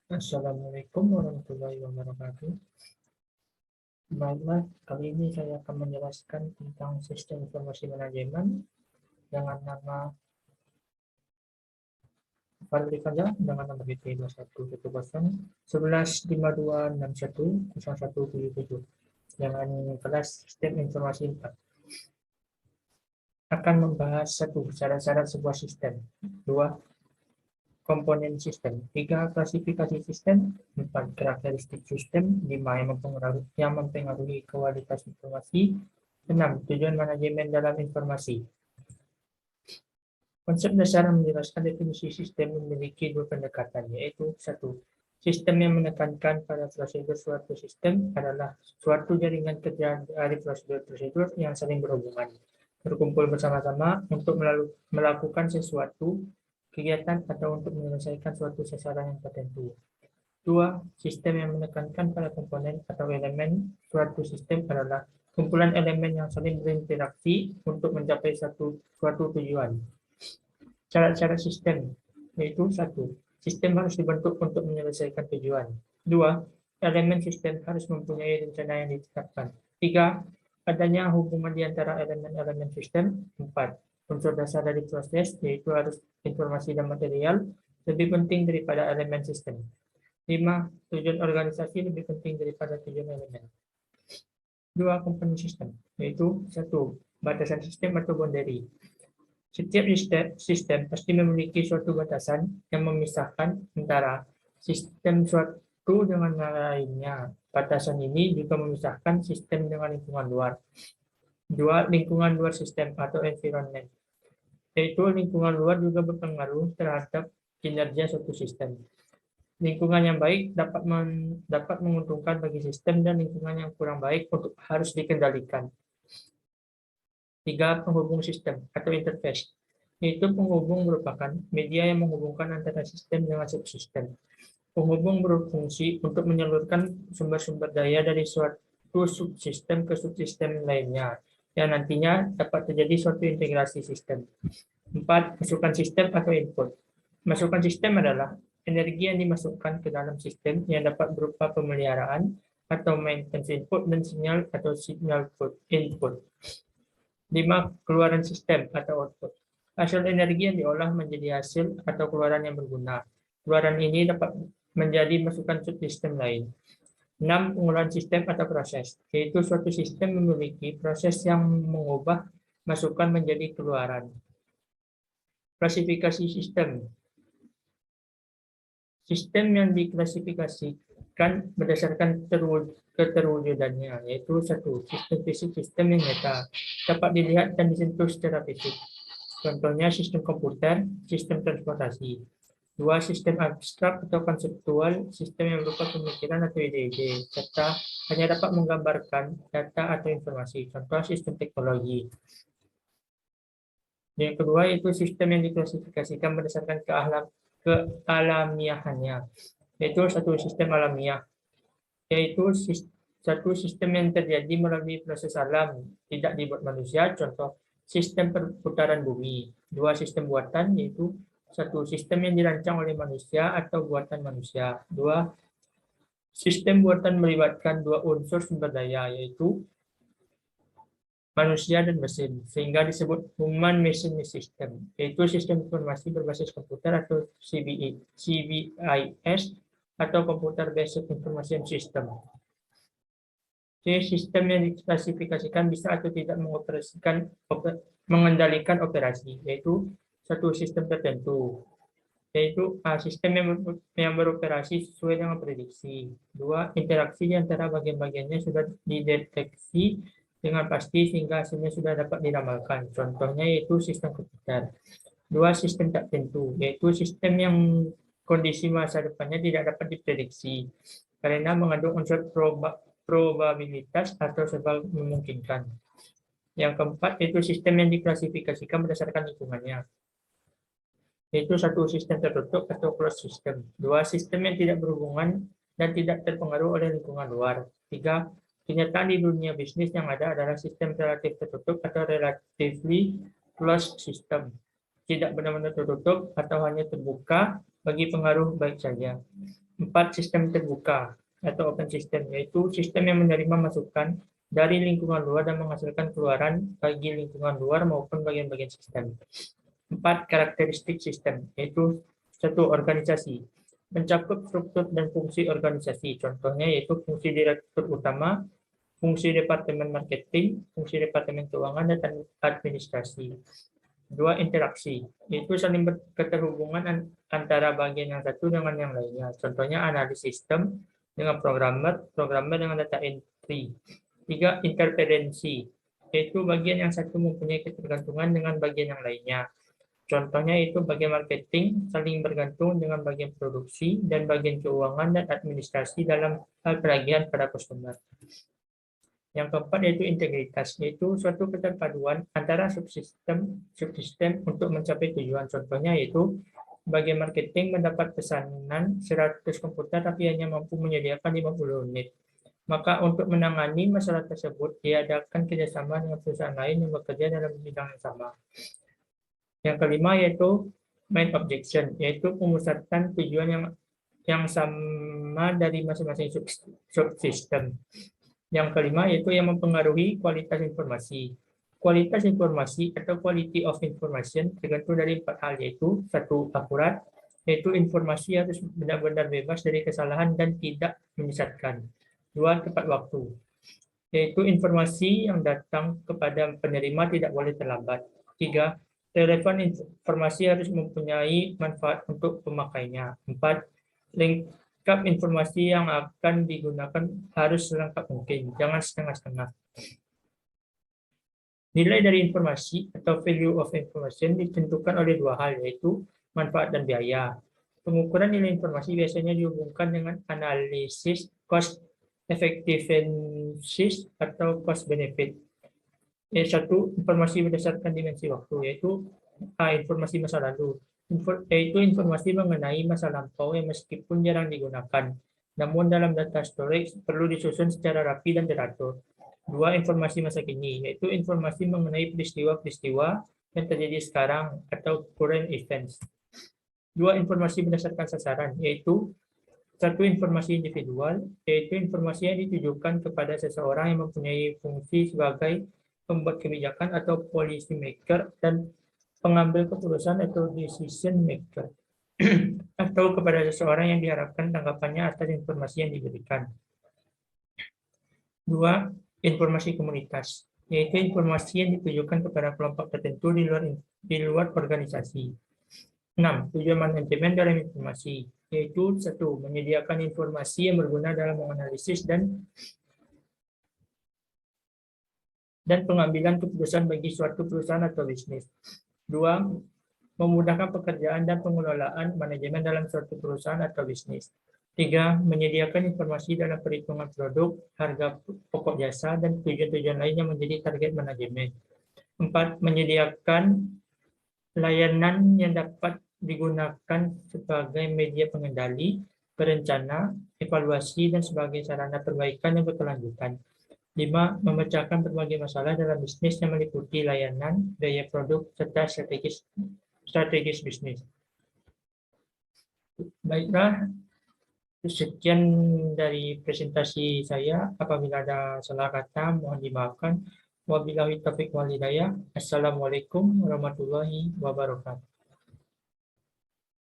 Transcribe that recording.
Assalamualaikum warahmatullahi wabarakatuh. Baiklah, kali ini saya akan menjelaskan tentang sistem informasi manajemen dengan nama Fadlifaja dengan nomor BP 21701152610177 dengan kelas sistem informasi 4 akan membahas satu syarat-syarat sebuah sistem, dua komponen sistem, tiga klasifikasi sistem, empat karakteristik sistem, lima yang mempengaruhi kualitas informasi, enam tujuan manajemen dalam informasi. Konsep dasar menjelaskan definisi sistem memiliki dua pendekatan, yaitu satu, sistem yang menekankan pada prosedur. Suatu sistem adalah suatu jaringan kerja dari prosedur-prosedur yang saling berhubungan, berkumpul bersama-sama untuk melakukan sesuatu kegiatan atau untuk menyelesaikan suatu sasaran yang tertentu. Dua, sistem yang menekankan pada komponen atau elemen. Suatu sistem adalah kumpulan elemen yang saling berinteraksi untuk mencapai suatu tujuan. Syarat-syarat sistem, yaitu satu, sistem harus dibentuk untuk menyelesaikan tujuan. Dua, elemen sistem harus mempunyai rencana yang ditetapkan. Tiga, adanya hubungan di antara elemen-elemen sistem. Empat, unsur dasar dari proses, yaitu harus informasi dan material, lebih penting daripada elemen sistem. Lima, tujuan organisasi lebih penting daripada tujuan elemen. Dua komponen sistem, yaitu satu, batasan sistem atau boundary. Setiap sistem pasti memiliki suatu batasan yang memisahkan antara sistem suatu dengan lainnya. Batasan ini juga memisahkan sistem dengan lingkungan luar. Dua, lingkungan luar sistem atau environment, yaitu lingkungan luar juga berpengaruh terhadap kinerja suatu sistem. Lingkungan yang baik dapat menguntungkan bagi sistem dan lingkungan yang kurang baik harus dikendalikan. Tiga, penghubung sistem atau interface, yaitu penghubung merupakan media yang menghubungkan antara sistem dengan subsistem. Penghubung berfungsi untuk menyalurkan sumber-sumber daya dari suatu subsistem ke subsistem lainnya, yang nantinya dapat terjadi suatu integrasi sistem. Empat, masukan sistem atau input. Masukan sistem adalah energi yang dimasukkan ke dalam sistem yang dapat berupa pemeliharaan atau maintenance input dan sinyal atau signal input. 5. Keluaran sistem atau output. Hasil energi yang diolah menjadi hasil atau keluaran yang berguna. Keluaran ini dapat menjadi masukan subsistem lain. 6. Pengolahan sistem atau proses, yaitu suatu sistem memiliki proses yang mengubah masukan menjadi keluaran. Klasifikasi sistem. Sistem yang diklasifikasikan berdasarkan keterwujudannya, yaitu satu, sistem fisik, sistem yang nyata, dapat dilihat dan disentuh secara fisik. Contohnya sistem komputer, sistem transportasi. Dua, sistem abstrak atau konseptual, sistem yang berupa pemikiran atau ide-ide, serta hanya dapat menggambarkan data atau informasi. Contoh sistem teknologi. Yang kedua yaitu sistem yang diklasifikasikan berdasarkan kealamiahannya, yaitu satu, sistem alamiah, yaitu satu sistem yang terjadi melalui proses alam, tidak dibuat manusia, contoh sistem perputaran bumi. Dua, sistem buatan, yaitu satu, sistem yang dirancang oleh manusia atau buatan manusia. Dua, sistem buatan melibatkan dua unsur sumber daya, yaitu manusia dan mesin, sehingga disebut human machine system, yaitu sistem informasi berbasis komputer atau CBIS atau Computer Based Information System. Jadi sistem yang diklasifikasikan bisa atau tidak mengendalikan operasi, yaitu satu, sistem tertentu, yaitu sistem yang beroperasi sesuai dengan prediksi. Dua, interaksi di antara bagian-bagiannya sudah dideteksi dengan pasti sehingga hasilnya sudah dapat diramalkan. Contohnya yaitu sistem komputer. Dua, sistem tak tentu, yaitu sistem yang kondisi masa depannya tidak dapat diprediksi karena mengandung unsur probabilitas atau serba memungkinkan. Yang keempat yaitu sistem yang diklasifikasikan berdasarkan lingkungannya, yaitu satu, sistem tertutup atau closed system. Dua, sistem yang tidak berhubungan dan tidak terpengaruh oleh lingkungan luar. Tiga, kenyataan di dunia bisnis yang ada adalah sistem relatif tertutup atau relatively closed system, tidak benar-benar tertutup atau hanya terbuka bagi pengaruh baik saja. 4. Sistem terbuka atau open system, yaitu sistem yang menerima masukan dari lingkungan luar dan menghasilkan keluaran bagi lingkungan luar maupun bagian-bagian sistem. 4. Karakteristik sistem, yaitu 1. Organisasi, mencakup struktur dan fungsi organisasi. Contohnya yaitu fungsi direktur utama, fungsi departemen marketing, fungsi departemen keuangan, dan administrasi. 2. Interaksi, yaitu saling keterhubungan antara bagian yang satu dengan yang lainnya. Contohnya analis sistem dengan programmer dengan data entry. 3. Interferensi, yaitu bagian yang satu mempunyai ketergantungan dengan bagian yang lainnya. Contohnya itu bagian marketing saling bergantung dengan bagian produksi dan bagian keuangan dan administrasi dalam hal penagihan pada customer. Yang keempat yaitu integritas, yaitu suatu keterpaduan antara subsistem untuk mencapai tujuan. Contohnya yaitu bagian marketing mendapat pesanan 100 komputer tapi hanya mampu menyediakan 50 unit. Maka untuk menangani masalah tersebut diadakan kerjasama dengan perusahaan lain yang bekerja dalam bidang yang sama. Yang kelima yaitu main objection, yaitu pemusatan tujuan yang sama dari masing-masing subsistem. Yang kelima yaitu yang mempengaruhi kualitas informasi. Kualitas informasi atau quality of information tergantung dari 4 hal, yaitu 1. Akurat, yaitu informasi harus benar-benar bebas dari kesalahan dan tidak menyesatkan. 2. Tepat waktu, yaitu informasi yang datang kepada penerima tidak boleh terlambat. 3. Relevan, informasi harus mempunyai manfaat untuk pemakainya. 4. Lengkap, informasi yang akan digunakan harus selengkap mungkin, jangan setengah-setengah. Nilai dari informasi atau value of information ditentukan oleh 2 hal, yaitu manfaat dan biaya. Pengukuran nilai informasi biasanya dihubungkan dengan analisis cost effectiveness atau cost benefit. Yaitu 1. Informasi berdasarkan dimensi waktu, yaitu informasi masa lalu, yaitu informasi mengenai masa lampau yang meskipun jarang digunakan, namun dalam data storage perlu disusun secara rapi dan teratur. 2. Informasi masa kini, yaitu informasi mengenai peristiwa-peristiwa yang terjadi sekarang atau current events. 2. Informasi berdasarkan sasaran, yaitu 1. Informasi individual, yaitu informasi yang ditujukan kepada seseorang yang mempunyai fungsi sebagai pembuat kebijakan atau policy maker dan pengambil keputusan atau decision maker, atau kepada seseorang yang diharapkan tanggapannya atas informasi yang diberikan. 2. Informasi komunitas, yaitu informasi yang ditujukan kepada kelompok tertentu di luar organisasi. 6. Tujuan manajemen dalam informasi, yaitu 1. Menyediakan informasi yang berguna dalam menganalisis dan pengambilan keputusan bagi suatu perusahaan atau bisnis. 2. Memudahkan pekerjaan dan pengelolaan manajemen dalam suatu perusahaan atau bisnis. 3. Menyediakan informasi dalam perhitungan produk, harga pokok jasa, dan tujuan-tujuan lain yang menjadi target manajemen. 4. Menyediakan layanan yang dapat digunakan sebagai media pengendali, perencana, evaluasi, dan sebagai sarana perbaikan yang berkelanjutan. 5. Memecahkan berbagai masalah dalam bisnis yang meliputi layanan, biaya produk, serta strategis bisnis. Baiklah, sekian dari presentasi saya. Apabila ada salah kata, mohon dimaafkan. Wabillahi taufiq wal hidayah. Assalamualaikum warahmatullahi wabarakatuh.